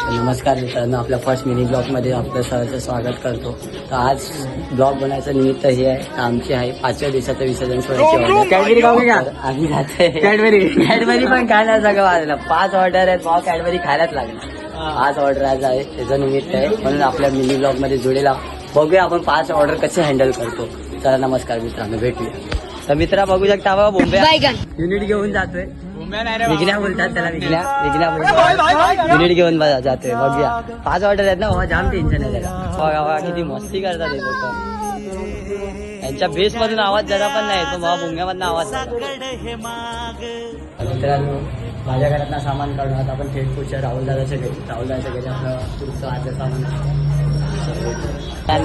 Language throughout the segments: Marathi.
नमस्कार मित्रांनो, आपल्या फर्स्ट मिनी ब्लॉगमध्ये आपलं सहर्ष स्वागत करतो. तर आज ब्लॉग बनायचं निमित्त हे आहे, आमची आहे 5व्या दिवसाचं विसर्जन सोहळ्याची ऑर्डर. कॅडबरी खाऊ का? आम्ही जातोय कॅडबरी पण खायला सगळं वाजलं. 5 ऑर्डर आहेत, भाव कॅडबरी खायलाच लागणार. 5 ऑर्डर आज आहे, त्याचं निमित्त आहे, म्हणून आपल्या मिनी ब्लॉग मध्ये जोडेला. बघूया आपण 5 ऑर्डर कसे हँडल करतो. चला नमस्कार मित्रांनो, भेटूया. तर मित्रा बघू शकता बाबा, बोंबे युनिट घेऊन जातोय. विकल्या बोलतात त्याला, विकल्या बोलतात. युनिट घेऊन जातोय. बघूया 5 ऑर्डर आहेत ना बाबा, जाम टेन्शन आहे त्याला. बघा किती मस्ती करतात हे लोक. यांच्या बेस मधून आवाज जरा पण नाही, पण बाबा भुंग्यामधनं आवाज. मित्रांनो, माझ्या घरात सामान काढून आता आपण थेट पुढच्या राहुल दादाच्या घरी आपलं पुढचं आजचं सामान.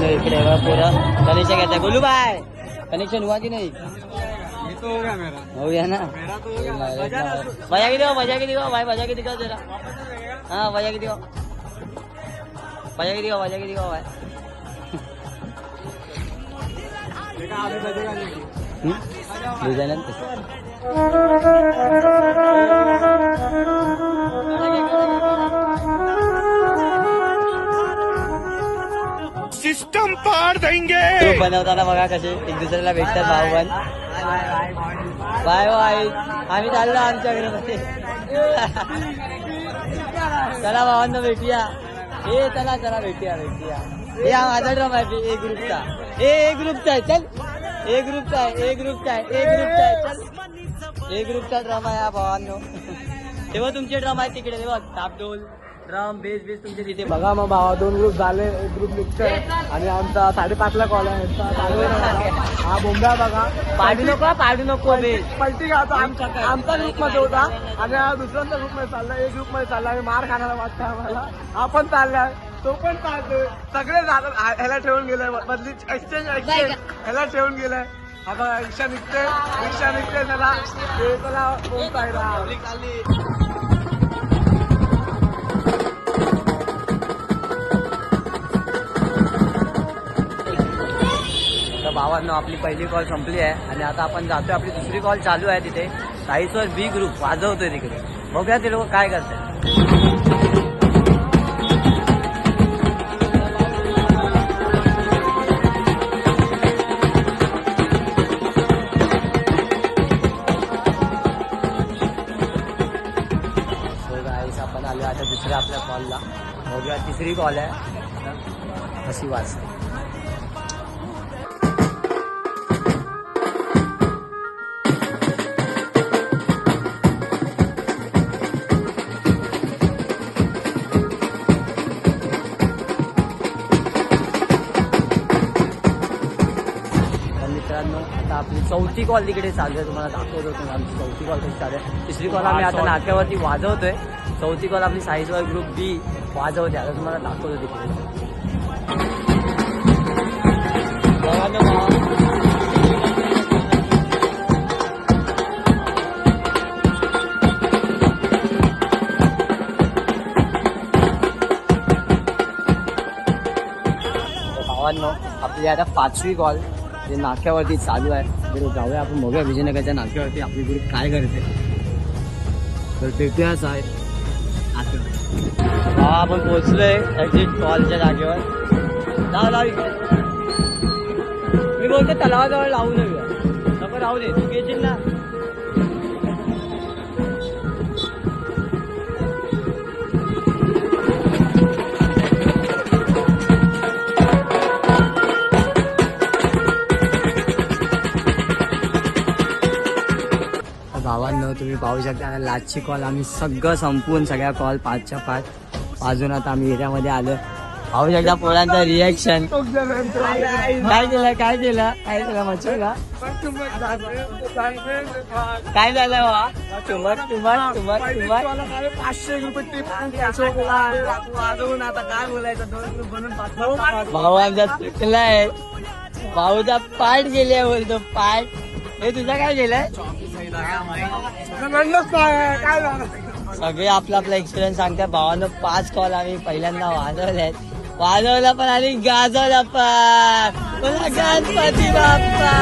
इकडे पुरं कनेक्शन घेत आहे. बोलू बाय, कनेक्शन हुआ की नहीं? हो गया ना. बजा के दिखाओ भाई, बजा के दिखाओ जरा. हाँ बजा के दिखाओ भाई. डिजाइन सिस्टम पार देंगे. ग्रुप बनवताना बघा कसे एक दुसऱ्याला भेटतात भाऊ. बाय बाय, आम्ही चाललो आमच्या घरामध्ये. चला भावांना भेटूया. हे चला भेटूया. हे हा माझा ड्रम आहे ए ग्रुपचा. ए ग्रुपचा आहे, चल. ए ग्रुपचा आहे चल. ए ग्रुपचा ड्रम आहे हा भावांनो. तेव्हा तुमचे ड्रम आहे तिकडे, तेव्हा तापडोल ड्रम बेस तुमचे तिथे. बघा मग भावा, 2 ग्रुप झाले. एक ग्रुप निघतोय आणि आमचा 5:30ला कॉल आहे. हा बोंब्या बघा, पाडू नको बेस पलटी घालतो. आमचा ग्रुप मध्ये होता आणि हा दुसऱ्यांचा ग्रुप मध्ये चालला. एक ग्रुप मध्ये चालला, मार खाण्याला वाटतं आम्हाला. हा पण चाललाय, तो पण चालतोय. सगळे ह्याला ठेवून गेलाय, बदली एक्सचेंज ह्याला ठेवून गेलाय. हा बघा, रिक्षा निघते त्याला भावांनो, आपली पहिली कॉल संपली आहे आणि आता आपण जातोय. आपली दुसरी कॉल चालू आहे तिथे. साईसवर बी ग्रुप वाजवतोय तिकडे. बघूया ते लोक काय करतात. आपण आलो आता दुसऱ्या आपल्या कॉलला. बघूया, तिसरी कॉल आहे कशी वाजते. मित्रांनो, आता आपली 4थी कॉल तिकडे चालू आहे. तुम्हाला दाखवतो आमची 4थी कॉल कशी चालू आहे. तिसरी कॉल आम्ही आता नाक्यावरती वाजवतोय. 4थी कॉल आपली साईजवर ग्रुप बी वाजवते. आता तुम्हाला दाखवतो तिकडे. भावांनो, आपली आता 5वी कॉल जे नाक्यावरती चालू आहे. जाऊया आपण, बघूया विजयनगरच्या नाक्यावरती आपली ग्रुप काय करते. तर भेटूयाच आहे. हा आपण पोहोचलोय एक्झिट कॉलच्या जागेवर. लाव इकडे. मी बोलतो तलावाजवळ लावू नये, नको राहू दे. तू घेशील ना. भावांनो, तुम्ही पाहू शकता लास्टची कॉल आम्ही सगळं संपवून, सगळ्या कॉल 5च्या 5 वाजून आता आम्ही एरियामध्ये आलो. पाहू शकता पोरांचा रिॲक्शन. काय केलं मच्छूला. काय झालं बाबा? तुम्हाला 500 रुपये वाजवून आता काय बोलायचं. 2 ग्रुप बनून भाऊ आमचा चुकलाय. भाऊचा पाठ गेले बोलतो. पाठ हे तुझा काय गेलाय? काय झालं? सगळे आपला एक्सपिरियन्स सांगतात. भावानं 5 कॉल आम्ही पहिल्यांदा वाजवल्यात. वाजवला पण आणि गाजवला पण. बोला गणपती बाप्पा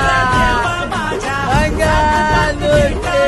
मंगल मूर्ती.